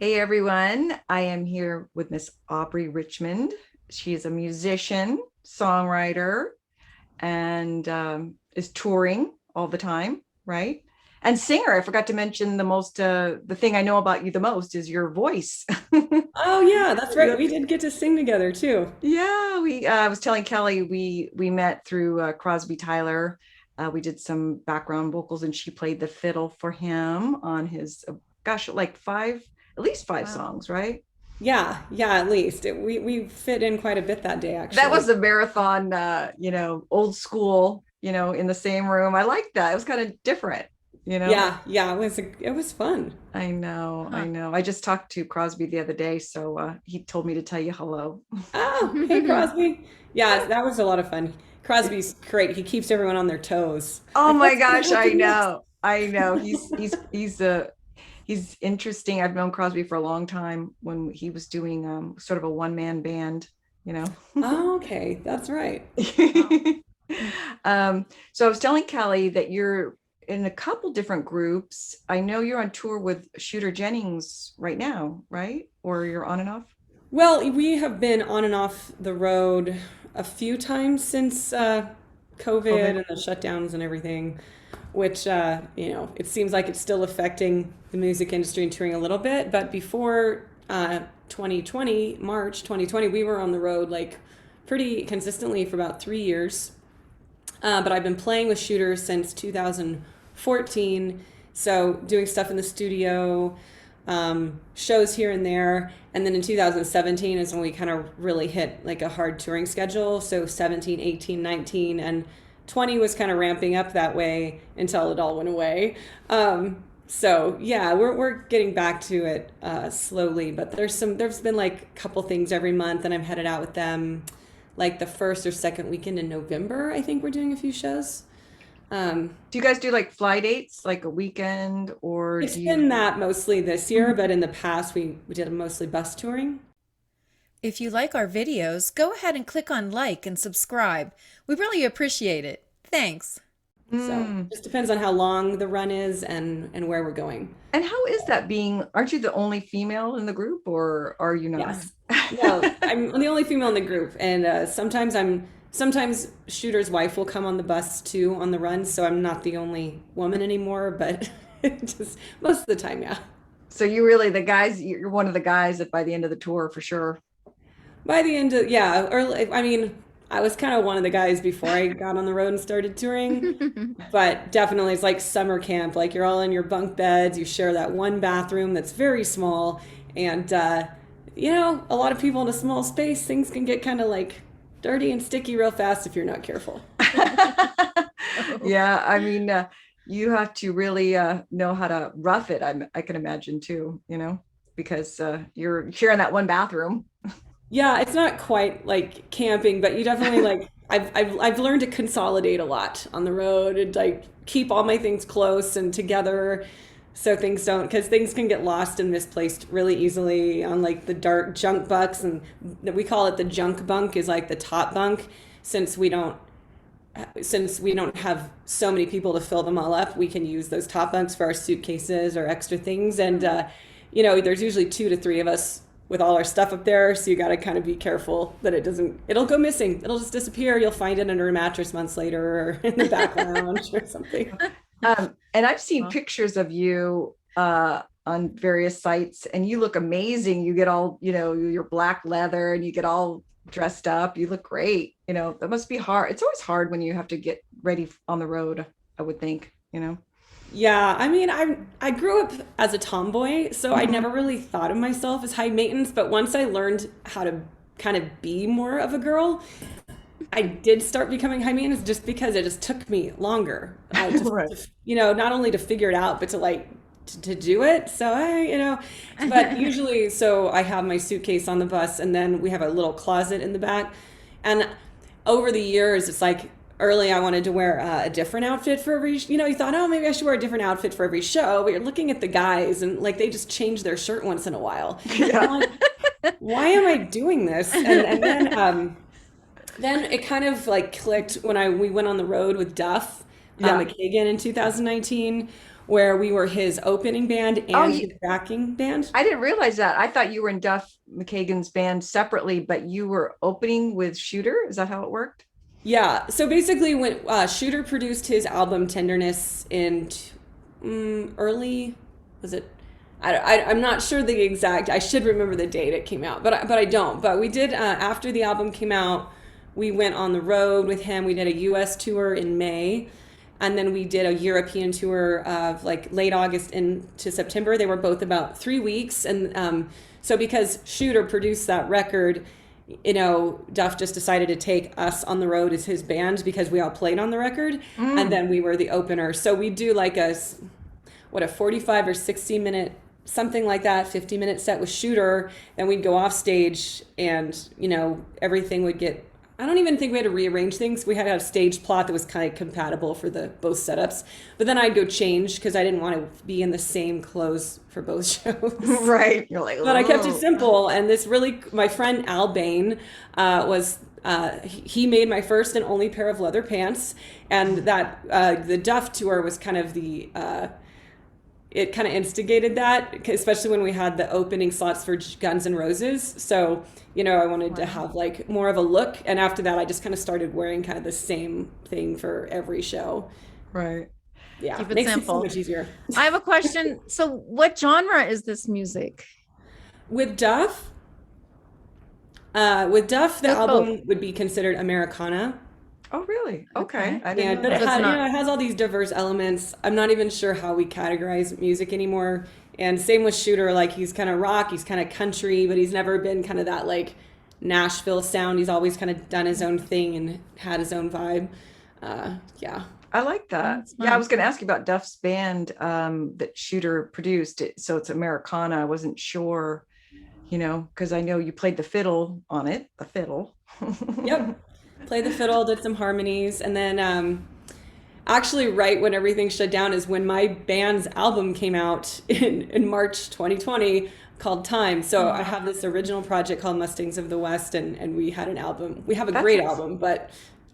Hey everyone, I am here with Miss Aubrey Richmond. She is a musician, songwriter, and is touring all the time, right? And singer. I forgot to mention the thing I know about you the most is your voice. Oh yeah, that's right. You- We did get to sing together too. yeah, we. I was telling Kellie we met through Crosby Tyler. We did some background vocals, and she played the fiddle for him on his gosh, like at least five Wow. songs, right? Yeah, at least. We fit in quite a bit that day That was actually. a marathon, old school, in the same room. I liked that. It was kind of different, you know. Yeah, it was fun. I know, I Huh. know. I just talked to Crosby the other day, so he told me to tell you hello. Oh, hey Crosby. Yeah, that was a lot of fun. Crosby's great. He keeps everyone on their toes. Oh Like, my what's gonna gosh, I happen next? know. I know. He's interesting. I've known Crosby for a long time when he was doing sort of a one-man band, you know. Oh, okay, that's right. Wow. So I was telling Kelly that you're in a couple different groups. I know you're on tour with Shooter Jennings right now, right? Or you're on and off? Well, we have been on and off the road a few times since COVID COVID. and the shutdowns and everything, which, it seems like it's still affecting the music industry and touring a little bit. But before 2020, March 2020, we were on the road like pretty consistently for about 3 years. But I've been playing with Shooter since 2014. So doing stuff in the studio, shows here and there. And then in 2017 is when we kind of really hit like a hard touring schedule. So 17, 18, 19, and 20 was kind of ramping up that way until it all went away. So yeah, we're getting back to it slowly, but there's been like a couple things every month, and I'm headed out with them like the first or second weekend in November. I think we're doing a few shows. Um, Do you guys do like fly dates, like a weekend, or it's do you? been that mostly this year, Mhm. but in the past we did mostly bus touring. If you like our videos, go ahead and click on like and subscribe. We really appreciate it. Thanks. So Mm. just depends on how long the run is and where we're going. And how is that aren't you the only female in the group, or are you not? Yes. No, I'm the only female in the group, and sometimes Shooter's wife will come on the bus too on the run, so I'm not the only woman anymore. But just most of the time, yeah. So you really the guys, you're one of the guys that by the end of the tour for sure. By the end of yeah, early. I mean, I was kind of one of the guys before I got on the road and started touring. But definitely, it's like summer camp. Like you're all in your bunk beds. You share that one bathroom that's very small, and a lot of people in a small space. Things can get kind of like dirty and sticky real fast if you're not careful. Oh. Yeah, I mean, you have to really know how to rough it. I can imagine too, because you're sharing that one bathroom. Yeah, it's not quite like camping, but you definitely like. I've learned to consolidate a lot on the road and like keep all my things close and together so things don't because things can get lost and misplaced really easily on like the dark junk bucks, and we call it the junk bunk is like the top bunk since we don't have so many people to fill them all up. We can use those top bunks for our suitcases or extra things, and there's usually 2 to 3 of us with all our stuff up there, so you got to kind of be careful that it'll go missing, it'll just disappear. You'll find it under a mattress months later or in the back lounge or something. And I've seen Well, pictures of you on various sites, and you look amazing. You get all, your black leather, and you get all dressed up. You look great. That must be hard. It's always hard when you have to get ready on the road, I would think. Yeah, I mean, I grew up as a tomboy, so I Mhm. never really thought of myself as high maintenance. But once I learned how to kind of be more of a girl, I did start becoming high maintenance just because it just took me longer Right. not only to figure it out, but to like to do it. So but usually, so I have my suitcase on the bus, and then we have a little closet in the back, and over the years, it's like early I wanted to wear a different outfit for every, you thought, oh, maybe I should wear a different outfit for every show. But you're looking at the guys and like they just change their shirt once in a while. And Yeah. I'm like, why am I doing this? And then it kind of like clicked when we went on the road with Duff Yeah. McKagan in 2019. where we were his opening band Oh, and his backing band. I didn't realize that. I thought you were in Duff McKagan's band separately, but you were opening with Shooter. Is that how it worked? Yeah. So basically, when Shooter produced his album Tenderness in early, was it? I'm not sure the exact. I should remember the date it came out, but I don't. But we did after the album came out. We went on the road with him. We did a U.S. tour in May, and then we did a European tour of like late August into September. They were both about 3 weeks, and so because Shooter produced that record, Duff just decided to take us on the road as his band because we all played on the record, and then we were the opener. So we do like a 45 or 60 minute, something like that, 50-minute set with Shooter. Then we'd go off stage, and everything would get. I don't even think we had to rearrange things. We had a stage plot that was kind of compatible for the both setups. But then I'd go change because I didn't want to be in the same clothes for both shows. Right. You're like, But I kept it "Oh." simple. And my friend Al Bain he made my first and only pair of leather pants. And that the Duff tour was kind of it kind of instigated that, especially when we had the opening slots for Guns N' Roses. So, I wanted to have like more of a look. And after that, I just kind of started wearing kind of the same thing for every show. Right. Yeah. Keep it Makes it so simple. much easier. I have a question. So, what genre is this music? With Duff, the That's album would be considered Americana. Oh, really? Okay. Okay. I Yeah, didn't but know it that. That's not- has all these diverse elements. I'm not even sure how we categorize music anymore. And same with Shooter, like he's kind of rock, he's kind of country, but he's never been kind of that like Nashville sound. He's always kind of done his own thing and had his own vibe. Yeah. I like that. That's Yeah, I fun. was going to ask you about Duff's band that Shooter produced. So it's Americana. I wasn't sure, because I know you played the fiddle on it, the fiddle. Yep. Played the fiddle, did some harmonies, and then actually right when everything shut down is when my band's album came out in March 2020 called Time. So I have this original project called Mustangs of the West, and we had an album. We have a great album, but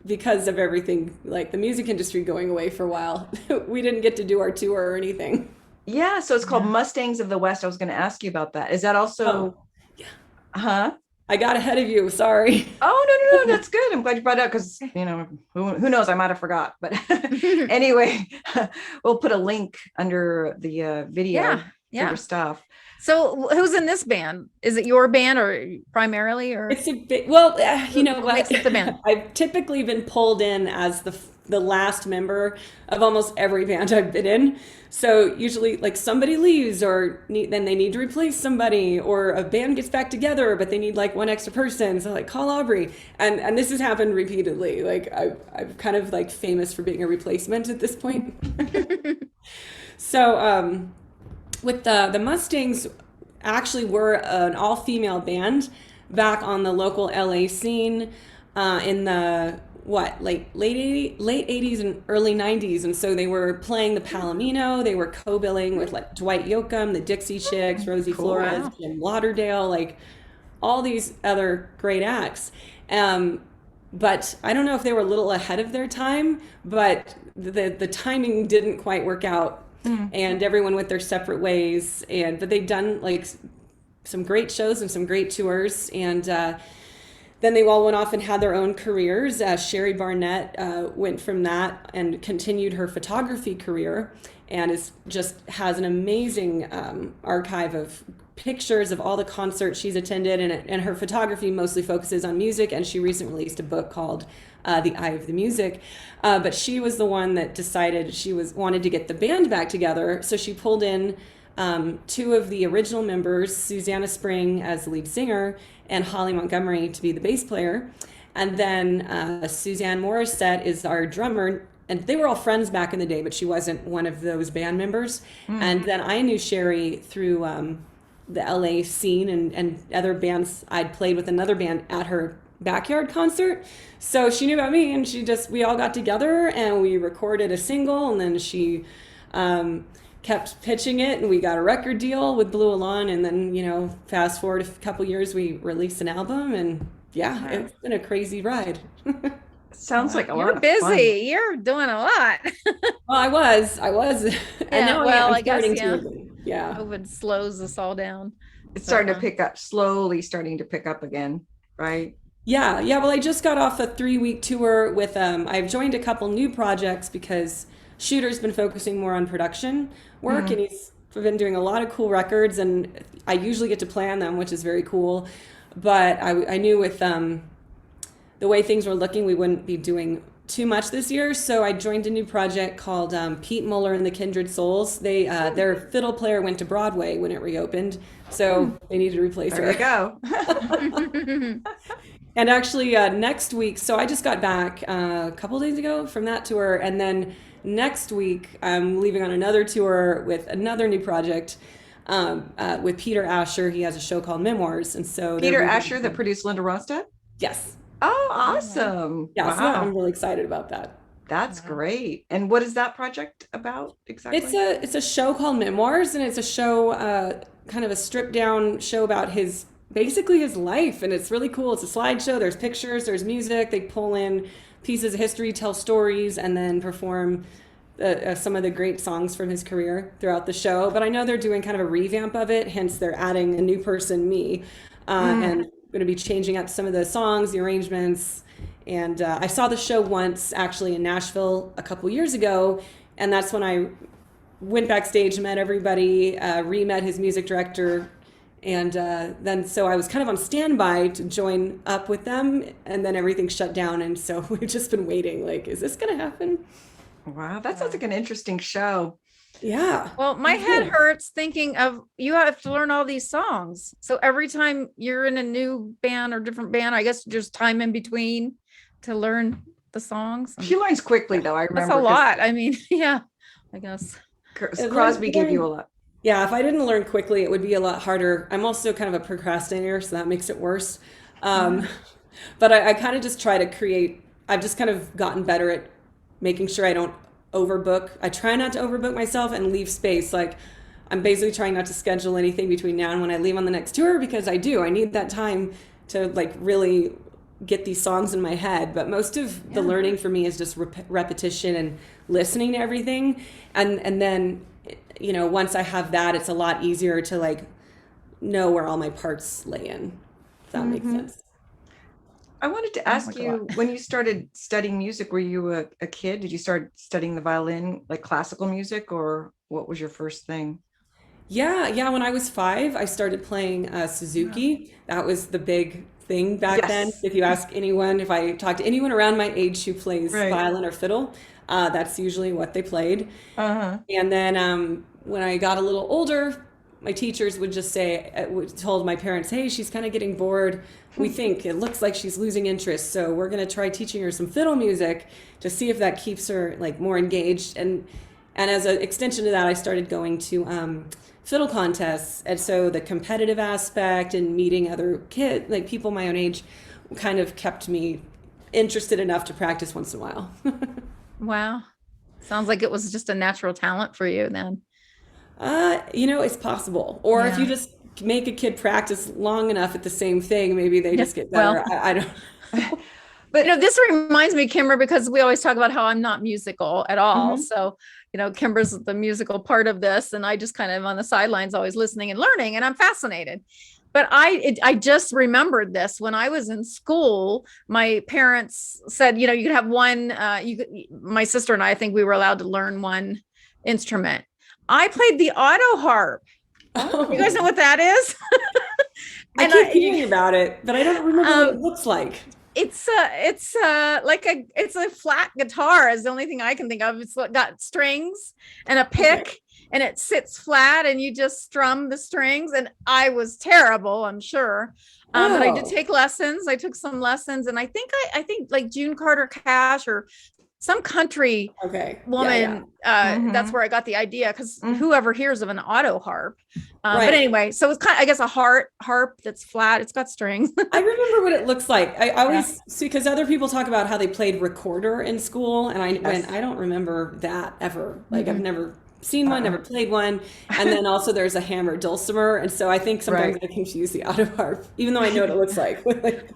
because of everything, like the music industry going away for a while, we didn't get to do our tour or anything. Yeah, so it's called Mustangs of the West. I was going to ask you about that. Is that also, yeah. huh? I got ahead of you. Sorry. Oh, no, that's good. I'm glad you brought it up because, who knows? I might have forgot. But anyway, we'll put a link under the video Yeah, for yeah. your stuff. So, who's in this band? Is it your band or primarily, or It's a bit, well, you know Who what? makes up the band? I've typically been pulled in as the last member of almost every band I've been in. So usually like somebody leaves then they need to replace somebody, or a band gets back together, but they need like one extra person. So like call Aubrey. And this has happened repeatedly. Like I'm kind of like famous for being a replacement at this point. So with the Mustangs, actually were an all-female band back on the local LA scene in the late 80s and early 90s. And so they were playing the Palomino, they were co-billing with like Dwight Yoakam, the Dixie Chicks, Rosie Cool. Flores, Wow. Jim Lauderdale, like all these other great acts. But I don't know if they were a little ahead of their time, but the timing didn't quite work out. And everyone went their separate ways. But they'd done like some great shows and some great tours. And then they all went off and had their own careers. Sherry Barnett went from that and continued her photography career, and has an amazing archive of pictures of all the concerts she's attended, and her photography mostly focuses on music. And she recently released a book called The Eye of the Music. But she was the one that decided wanted to get the band back together. So she pulled in two of the original members, Susanna Spring as the lead singer and Holly Montgomery to be the bass player. And then Suzanne Morissette is our drummer. And they were all friends back in the day, but she wasn't one of those band members. And then I knew Sherry through the LA scene and other bands. I'd played with another band at her backyard concert. So she knew about me, and we all got together and we recorded a single, and then she kept pitching it, and we got a record deal with Blue Alon. And then, fast forward a couple years, we released an album, and it's been a crazy ride. Sounds like a lot You're of fun. busy. You're doing a lot. Well, I was, and Yeah, now well, I'm I guess, starting yeah. to again. Yeah. COVID slows us all down. It's But, starting to pick up, slowly starting to pick up again, right? Yeah. Well, I just got off a 3-week tour with I've joined a couple new projects because Shooter's been focusing more on production work, and he's been doing a lot of cool records, and I usually get to play on them, which is very cool. But I knew with the way things were looking, we wouldn't be doing too much this year. So I joined a new project called Pete Muller and the Kindred Souls. They their fiddle player went to Broadway when it reopened, so they needed to replace There her. you go. And actually, next week, so I just got back a couple days ago from that tour, and then next week I'm leaving on another tour with another new project with Peter Asher. He has a show called Memoirs, and so Peter Asher that produced Linda Ronstadt? yes, Oh, awesome. yeah. So Wow. I'm really excited about that. That's great. And what is that project about exactly? It's a show called Memoirs, and it's a show, kind of a stripped down show about basically his life, and it's really cool. It's a slideshow. There's pictures, there's music. They pull in pieces of history, tell stories, and then perform some of the great songs from his career throughout the show. But I know they're doing kind of a revamp of it, hence they're adding a new person, me, and going to be changing up some of the songs, the arrangements. And I saw the show once actually in Nashville a couple years ago, and that's when I went backstage, met everybody, re-met his music director, and then so I was kind of on standby to join up with them, and then everything shut down, and so we've just been waiting, like, is this going to happen? Wow, that sounds like an interesting show. Yeah. well, my head hurts thinking of you have to learn all these songs. So every time you're in a new band or different band, I guess there's time in between to learn the songs. She learns quickly, though. I remember. That's a lot. I mean, yeah, I guess. Crosby gave you a lot. Yeah, if I didn't learn quickly, it would be a lot harder. I'm also kind of a procrastinator, so that makes it worse. But I kind of just try to create, I've just kind of gotten better at making sure I don't overbook. I try not to overbook myself and leave space. Like, I'm basically trying not to schedule anything between now and when I leave on the next tour, because I need that time to like really get these songs in my head. But most of the learning for me is just repetition and listening to everything. And then, once I have that, it's a lot easier to like know where all my parts lay in, if that makes sense. I wanted to ask you, when you started studying music, were you a kid? Did you start studying the violin, like classical music, or what was your first thing? Yeah. When I was 5, I started playing Suzuki. That was the big thing back then. Yes. If you ask anyone, if I talk to anyone around my age who plays violin or fiddle, that's usually what they played. And then when I got a little older, my teachers would just told my parents, hey, she's kind of getting bored. We think it looks like she's losing interest, so we're going to try teaching her some fiddle music to see if that keeps her like more engaged. And as an extension to that, I started going to fiddle contests, and so the competitive aspect and meeting other kids, like people my own age, kind of kept me interested enough to practice once in a while. Wow. Sounds like it was just a natural talent for you then. It's possible. Or if you just make a kid practice long enough at the same thing, maybe they just get better. Well. I don't. But this reminds me, Kimbra, because we always talk about how I'm not musical at all. So, Kimbra's the musical part of this, and I just kind of on the sidelines, always listening and learning, and I'm fascinated. But I just remembered this when I was in school. My parents said, you could have one. My sister and I think we were allowed to learn one instrument. I played the auto harp. You guys know what that is? I keep hearing about it, but I don't remember what it looks like. It's a flat guitar is the only thing I can think of. It's got strings and a pick, and it sits flat, and you just strum the strings. And I was terrible, I'm sure. But I did take lessons. I took some lessons, and I think like June Carter Cash or some country woman. That's where I got the idea, because whoever hears of an auto harp. But anyway, so it's kind of, I guess, a harp that's flat. It's got strings. I remember what it looks like. I always see, because other people talk about how they played recorder in school, and I don't remember that ever. Like I've never seen one, never played one. And then also there's a hammer dulcimer. And so I think sometimes I confuse the auto harp, even though I know what it looks like.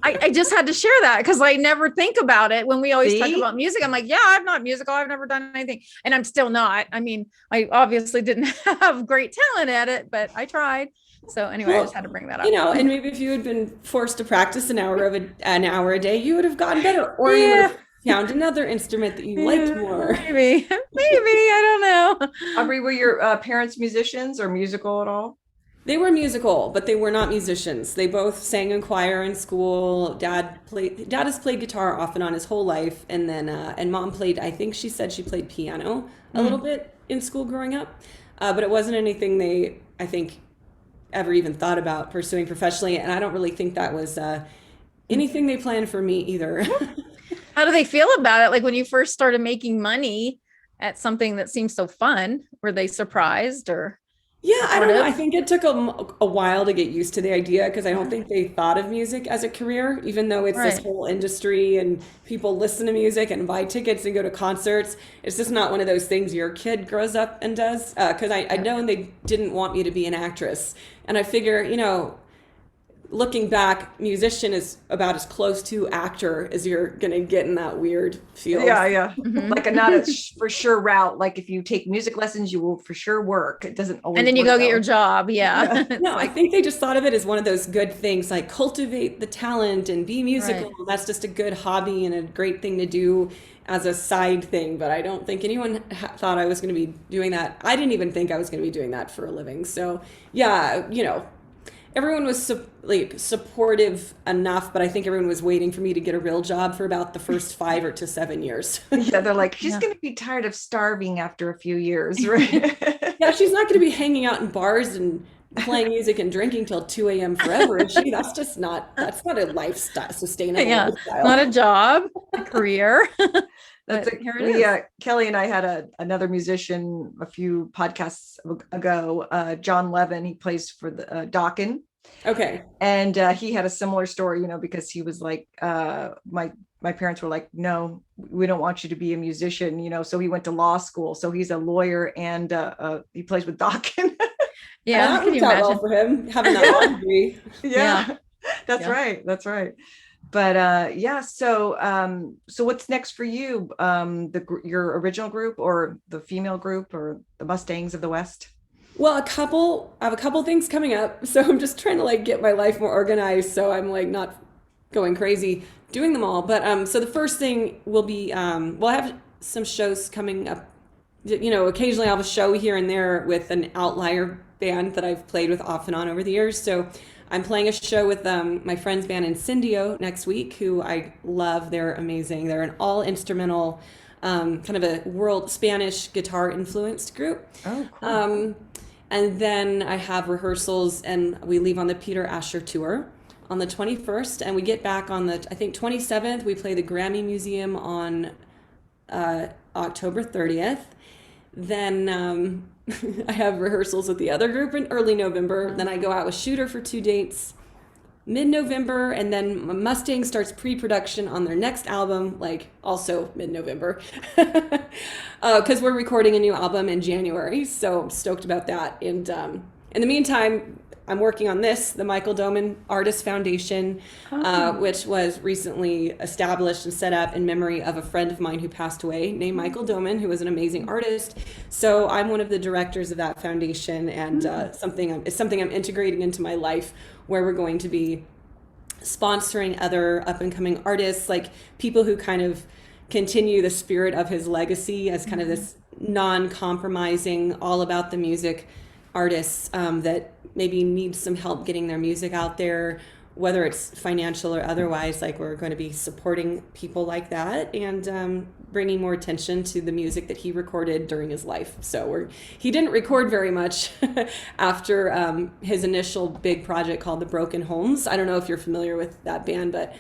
I just had to share that because I never think about it when we always talk about music. I'm like, yeah, I'm not musical. I've never done anything. And I'm still not. I mean, I obviously didn't have great talent at it, but I tried. So anyway, I just had to bring that up. You know, and maybe if you had been forced to practice an hour a day, you would have gotten better. Or you would have found another instrument that you liked more. Maybe, I don't know. Aubrey, were your parents musicians or musical at all? They were musical, but they were not musicians. They both sang in choir in school. Dad has played guitar off and on his whole life, and then and mom played. I think she said she played piano a little bit in school growing up, but it wasn't anything they, I think, ever even thought about pursuing professionally. And I don't really think that was anything they planned for me either. How do they feel about it? Like when you first started making money at something that seems so fun, were they surprised or? Yeah, I don't know. I think it took a while to get used to the idea because I don't think they thought of music as a career, even though it's this whole industry and people listen to music and buy tickets and go to concerts. It's just not one of those things your kid grows up and does. Because I know they didn't want me to be an actress. And I figure, you know, looking back, musician is about as close to actor as you're gonna get in that weird field. Yeah. Like not a for sure route. Like if you take music lessons, you will for sure work. It doesn't always. And then you go get your job. Yeah. No, I think they just thought of it as one of those good things, like cultivate the talent and be musical. Right. That's just a good hobby and a great thing to do as a side thing. But I don't think anyone thought I was going to be doing that. I didn't even think I was going to be doing that for a living. So yeah, you know. Everyone was supportive enough, but I think everyone was waiting for me to get a real job for about the first 5 to 7 years. Yeah, they're like, she's going to be tired of starving after a few years, right? Yeah, she's not going to be hanging out in bars and playing music and drinking till 2 a.m. forever, is she? That's not a lifestyle, sustainable lifestyle. Not a job, a career. That's Kellie and I had another musician a few podcasts ago, John Levin. He plays for the Dokken. Okay. And he had a similar story, you know, because he was like, my parents were like, no, we don't want you to be a musician, you know. So he went to law school. So he's a lawyer and he plays with Dokken. Yeah, can you imagine? Well for him having that law degree. Yeah, that's right. That's right. But so what's next for you? Your original group or the female group or the Mustangs of the West? Well, I have a couple things coming up, so I'm just trying to like get my life more organized, so I'm like not going crazy doing them all. But so the first thing will be I have some shows coming up. You know, occasionally I'll have a show here and there with an outlier band that I've played with off and on over the years. So I'm playing a show with my friend's band Incendio next week, who I love. They're amazing. They're an all instrumental, kind of a world Spanish guitar influenced group. Oh, cool. And then I have rehearsals and we leave on the Peter Asher tour on the 21st. And we get back on the, I think 27th, we play the Grammy Museum on October 30th. Then I have rehearsals with the other group in early November. Then I go out with Shooter for 2 dates mid-November, and then Mustang starts pre-production on their next album, like also mid-November, because we're recording a new album in January. So I'm stoked about that. And in the meantime, I'm working on the Michael Doman Artist Foundation, which was recently established and set up in memory of a friend of mine who passed away named Michael Doman, who was an amazing artist. So I'm one of the directors of that foundation, and it's something I'm integrating into my life, where we're going to be sponsoring other up-and-coming artists, like people who kind of continue the spirit of his legacy as kind of this non-compromising, all about the music artists that maybe need some help getting their music out there, whether it's financial or otherwise. Like, we're going to be supporting people like that and bringing more attention to the music that he recorded during his life. So he didn't record very much after his initial big project called The Broken Homes. I don't know if you're familiar with that band, but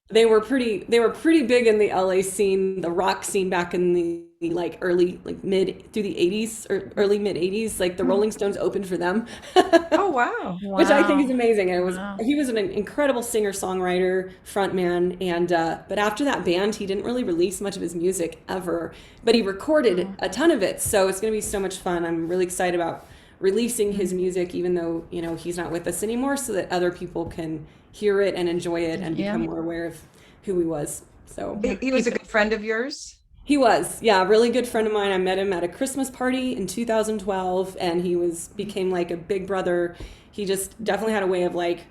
they were pretty big in the LA scene, the rock scene back in the like early, like mid through the 80s or early mid 80s, like the Rolling Stones opened for them. Oh, wow. Which I think is amazing. And Wow. he was an incredible singer, songwriter, frontman. And but after that band, he didn't really release much of his music ever, but he recorded a ton of it. So it's going to be so much fun. I'm really excited about releasing his music, even though, you know, he's not with us anymore, so that other people can hear it and enjoy it and become more aware of who he was. So He was a good friend of yours? he was, yeah, a really good friend of mine. I met him at a Christmas party in 2012, and he became like a big brother. He just definitely had a way of like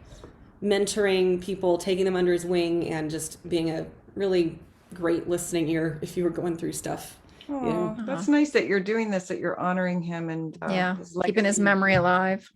mentoring people, taking them under his wing, and just being a really great listening ear if you were going through stuff. Oh, that's nice that you're doing this, that you're honoring him and keeping his memory alive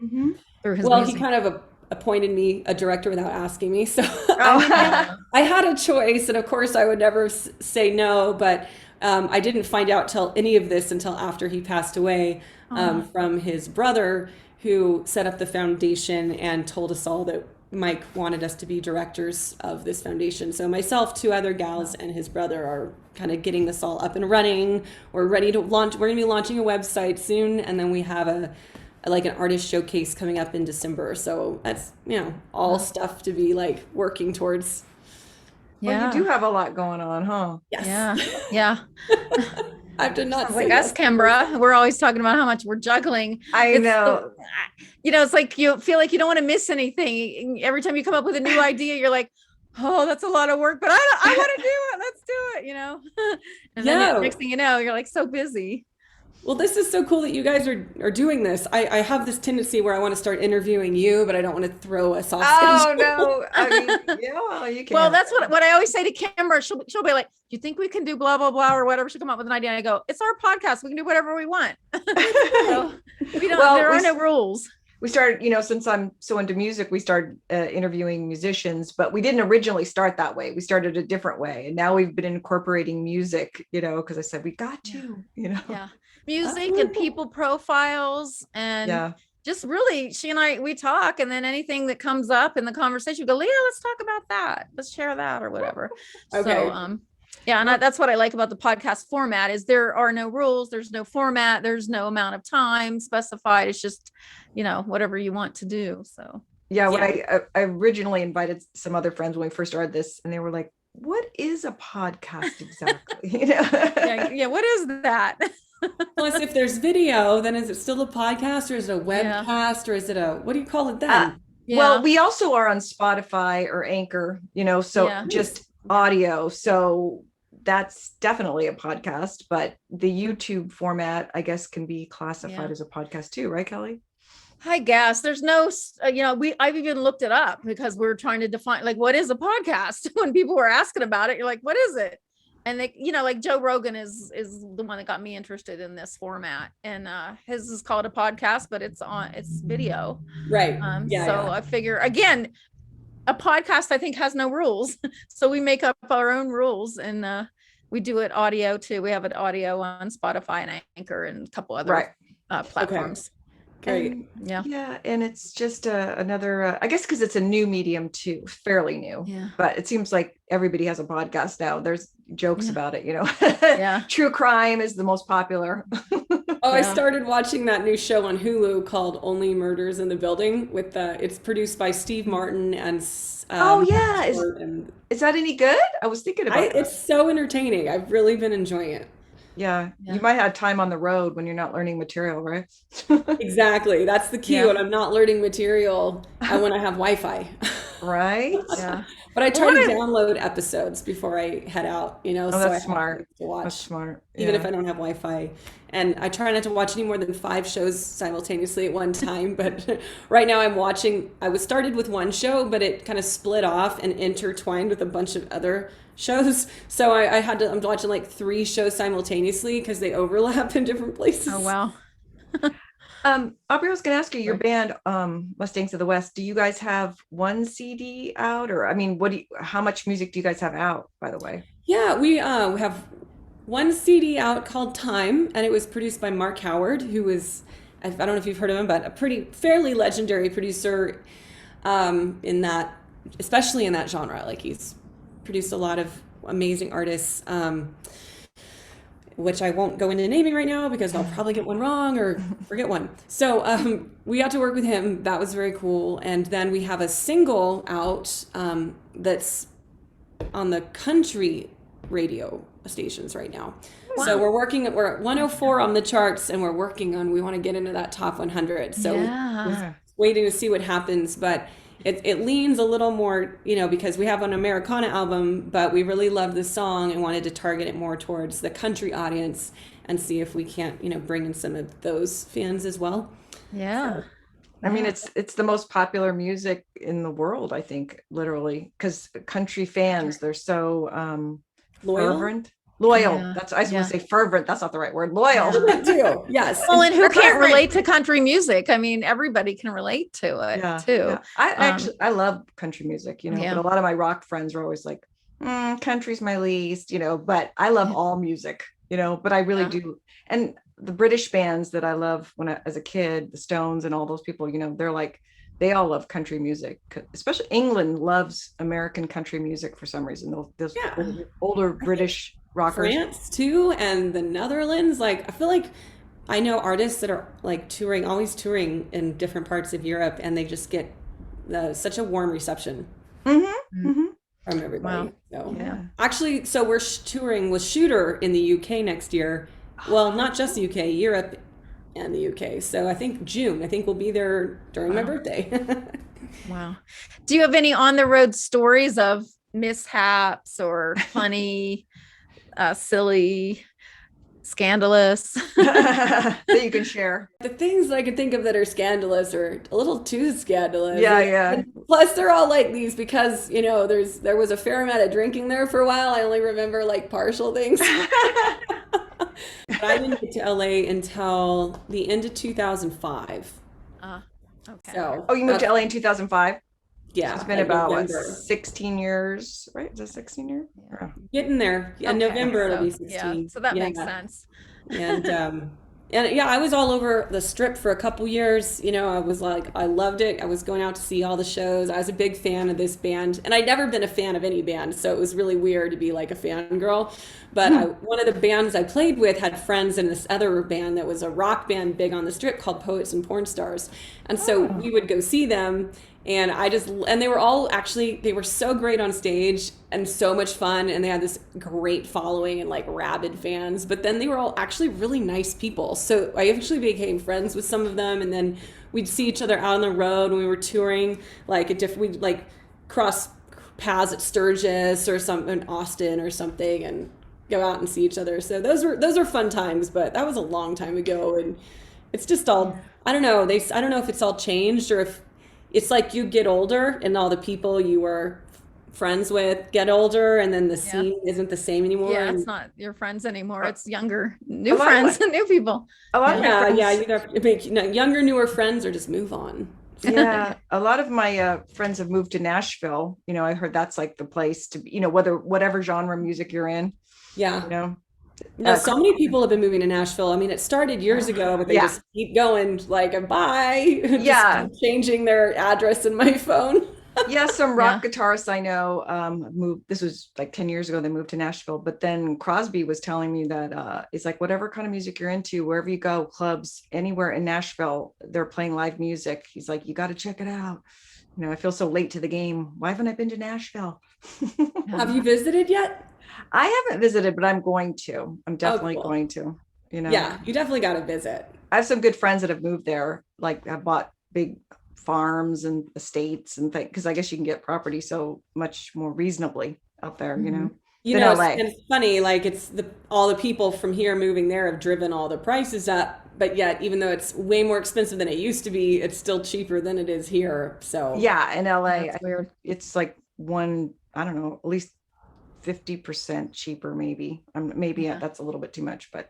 through his Well, music. he kind of appointed me a director without asking me, so I had a choice, and of course I would never say no, but I didn't find out any of this until after he passed away from his brother, who set up the foundation and told us all that Mike wanted us to be directors of this foundation. So myself, two other gals, and his brother are kind of getting this all up and running. We're ready to launch. We're going to be launching a website soon, and then we have an artist showcase coming up in December. So that's, you know, all stuff to be like working towards. Well, you do have a lot going on, huh? Yes. Yeah. I did not say Like us, Kimbra, we're always talking about how much we're juggling. I know. You know, it's like you feel like you don't want to miss anything. Every time you come up with a new idea, you're like, oh, that's a lot of work, but I want to do it. Let's do it, you know? And then next thing you know, you're like so busy. Well, this is so cool that you guys are doing this. I have this tendency where I want to start interviewing you, but I don't want to throw us off schedule. No. I mean, yeah, well, you can. Well, that's what I always say to Kimbra. She'll be like, do you think we can do blah, blah, blah, or whatever? She'll come up with an idea. And I go, it's our podcast. We can do whatever we want. So there are no rules. We started, you know, since I'm so into music, we started interviewing musicians, but we didn't originally start that way. We started a different way. And now we've been incorporating music, you know, because I said, we got to, you know. Yeah. Music and people profiles and just really, she and I, we talk, and then anything that comes up in the conversation, we go, Leah, let's talk about that. Let's share that or whatever. Okay. So, and that's what I like about the podcast format is there are no rules. There's no format. There's no amount of time specified. It's just, you know, whatever you want to do. So, when I originally invited some other friends when we first started this, and they were like, what is a podcast exactly? You know? What is that? Plus, if there's video, then is it still a podcast, or is it a webcast, or is it what do you call it then? Well, we also are on Spotify or Anchor, you know, so just audio. So that's definitely a podcast, but the YouTube format, I guess, can be classified as a podcast too, right, Kellie? I guess there's no, I've even looked it up because we're trying to define like, what is a podcast? When people were asking about it, you're like, what is it? And they, you know, like Joe Rogan is the one that got me interested in this format, and his is called a podcast, but it's video. Right. I figure again, a podcast I think has no rules. So we make up our own rules, and we do it audio too. We have it audio on Spotify and Anchor and a couple other platforms. Great. And it's just another I guess because it's a new medium too, fairly new, but it seems like everybody has a podcast now. There's jokes about it, you know. True crime is the most popular. I started watching that new show on Hulu called Only Murders in the Building with it's produced by Steve Martin and is that any good? I was thinking about it. It's so entertaining. I've really been enjoying it. Yeah, you might have time on the road when you're not learning material, right? Exactly. That's the key. When I'm not learning material, I want to have Wi-Fi. Right? Yeah. But I try to download episodes before I head out, you know, so that's smart. To watch. That's smart. Even if I don't have Wi-Fi. And I try not to watch any more than 5 shows simultaneously at one time. But right now I was started with one show, but it kind of split off and intertwined with a bunch of other shows. So I'm watching like 3 shows simultaneously because they overlap in different places. Oh, wow. Aubrey, I was going to ask you, your band, Mustangs of the West, do you guys have one CD out, or, I mean, how much music do you guys have out, by the way? Yeah, we have one CD out called Time, and it was produced by Mark Howard, who is, I don't know if you've heard of him, but a fairly legendary producer especially in that genre. Like he's produced a lot of amazing artists. which I won't go into naming right now because I'll probably get one wrong or forget one. So we got to work with him. That was very cool. And then we have a single out that's on the country radio stations right now. Wow. So we're at 104 on the charts, and we want to get into that top 100. So Yeah. waiting to see what happens, but it leans a little more, because we have an Americana album, but we really love the song and wanted to target it more towards the country audience and see if we can't, bring in some of those fans as well. Yeah. I mean, it's the most popular music in the world, I think, literally, because country fans, they're so fervent. Loyal. Yeah. I was going to say fervent. That's not the right word. Loyal. Too. Yes. Well, and who can't relate to country music? I mean, everybody can relate to it too. Yeah. I love country music, but a lot of my rock friends are always like, country's my least, but I love all music, but I really do. And the British bands that I love as a kid, the Stones and all those people, they're like, they all love country music, especially England loves American country music for some reason. Those older British rockers. France too, and the Netherlands. Like, I feel like I know artists that are like always touring in different parts of Europe, and they just get such a warm reception from everybody. Wow. So, Yeah. Actually, so we're touring with Shooter in the UK next year. Well, not just the UK, Europe and the UK. So I think June. I think we'll be there during my birthday. Wow. Do you have any on the road stories of mishaps or funny, silly, scandalous that you can share? The things I can think of that are scandalous are a little too scandalous. Yeah. And plus, they're all like these because, there was a fair amount of drinking there for a while. I only remember like partial things. But I didn't get to LA until the end of 2005. Okay. So, Oh, you moved to LA in 2005? Yeah. It's been like about November. 16 years, right? Is it 16 years? Yeah. Getting there. Yeah, Okay, November it'll be so, 16. yeah, so that makes sense. And yeah, I was all over the Strip for a couple years. I was like, I loved it. I was going out to see all the shows. I was a big fan of this band, and I'd never been a fan of any band, so it was really weird to be like a fangirl. But one of the bands I played with had friends in this other band that was a rock band big on the Strip called Poets and Porn Stars, and so we would go see them. And they were all they were so great on stage and so much fun. And they had this great following and like rabid fans, but then they were all actually really nice people. So I actually became friends with some of them. And then we'd see each other out on the road when we were touring, we'd like cross paths at Sturgis or in Austin or something and go out and see each other. So those were fun times, but that was a long time ago. And it's just all, I don't know. I don't know if it's all changed or if it's like you get older and all the people you were friends with get older and then the scene isn't the same anymore. Yeah, it's not your friends anymore. It's younger, new friends and new people. A lot of my friends, you have to make younger, newer friends or just move on. Yeah, a lot of my friends have moved to Nashville. I heard that's like the place to be, whatever genre music you're in. Yeah. No, so many people have been moving to Nashville. I mean, it started years ago, but they just keep going like bye. Just changing their address in my phone. Some rock guitarists I know moved. This was like 10 years ago. They moved to Nashville, but then Crosby was telling me that it's like whatever kind of music you're into, wherever you go, clubs, anywhere in Nashville, they're playing live music. He's like, you got to check it out. I feel so late to the game. Why haven't I been to Nashville? Have you visited yet? I haven't visited, but I'm going to. I'm definitely going to. Yeah, you definitely got to visit. I have some good friends that have moved there. Like I bought big farms and estates and things because I guess you can get property so much more reasonably out there. And LA. it's funny. Like it's all the people from here moving there have driven all the prices up. But yet, even though it's way more expensive than it used to be, it's still cheaper than it is here. So yeah, in LA, That's weird. It's like I don't know, at least 50% cheaper, maybe. That's a little bit too much, but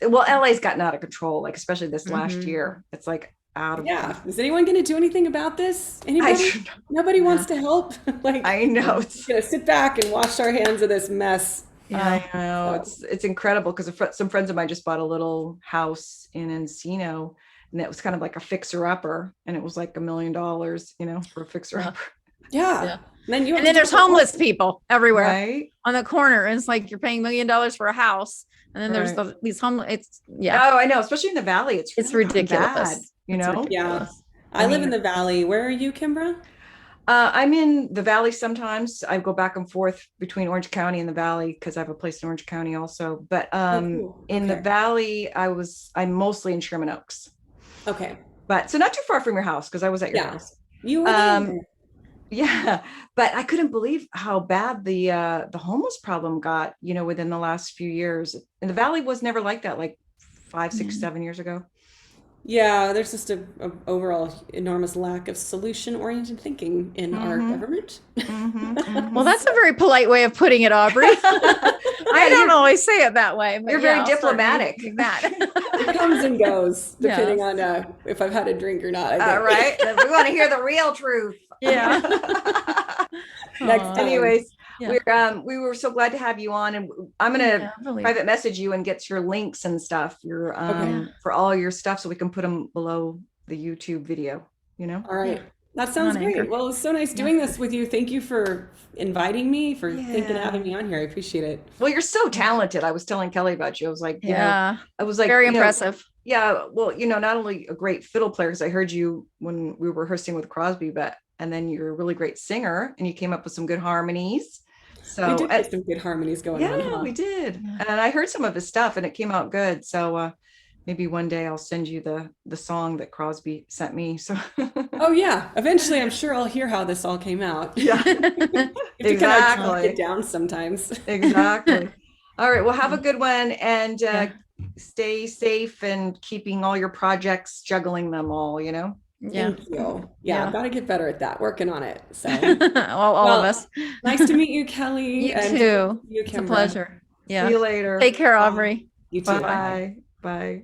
LA's gotten out of control, like especially this last year. It's like out of control. Is anyone going to do anything about this? Anybody? Nobody wants to help. I know. It's gonna sit back and wash our hands of this mess. I know. It's incredible because some friends of mine just bought a little house in Encino, and it was kind of like a fixer upper, and it was like $1 million, for a fixer upper. Yeah. Yeah. Then you have And then to there's do it all. homeless people everywhere Right. on the corner. And it's like you're paying $1 million for a house. And then there's Right. these homeless. It's yeah, Oh, I know, especially in the valley. It's it's really gotten ridiculous. bad, you It's know? ridiculous. Yeah. I live in mean- the valley. Where are you, Kimbra? I'm in the valley sometimes. I go back and forth between Orange County and the valley because I have a place in Orange County also. But cool. in the Okay. valley, I'm mostly in Sherman Oaks. Okay. But so not too far from your house because I was at your Yeah. house. You were there. Yeah, but I couldn't believe how bad the homeless problem got, within the last few years. And the valley was never like that, like 5, 6, 7 years ago. Yeah, there's just a overall enormous lack of solution-oriented thinking in our government. Well, that's a very polite way of putting it, Aubrey. I don't always say it that way. But You're very I'll start diplomatic. using that. It comes and goes depending Yes. on if I've had a drink or not. I think. Right? We want to hear the real truth. Yeah. Next Aw. time. Anyways, Yeah. we were so glad to have you on, and I'm gonna Yeah, really. private message you and get your links and stuff, your Okay. for all your stuff, so we can put them below the YouTube video. All right. That sounds On great. Anchor. Well, it's so nice doing this with you. Thank you for inviting me, for thinking of Yeah. having me on here. I appreciate it. Well, you're so talented. I was telling Kellie about you. I was like, Yeah. I was like, Very impressive. Yeah, well, not only a great fiddle player, because I heard you when we were rehearsing with Crosby, and then you're a really great singer, and you came up with some good harmonies. So We did get some good harmonies going on. yeah, Huh? we did, Yeah. and I heard some of his stuff, and it came out good. So maybe one day I'll send you the song that Crosby sent me. So Oh yeah. Eventually, I'm sure I'll hear how this all came out. yeah, You have to kind of exactly. talk it down sometimes. exactly. All right, well, have a good one, and stay safe and keeping all your projects, juggling them all. Yeah. Thank you. Yeah, Yeah. I've got to get better at that, working on it. So all Well, of us. nice to meet you, Kellie. You and too. You, It's a Kimbra. pleasure. See Yeah. you later. Take care, Aubrey. You too. Bye. Bye.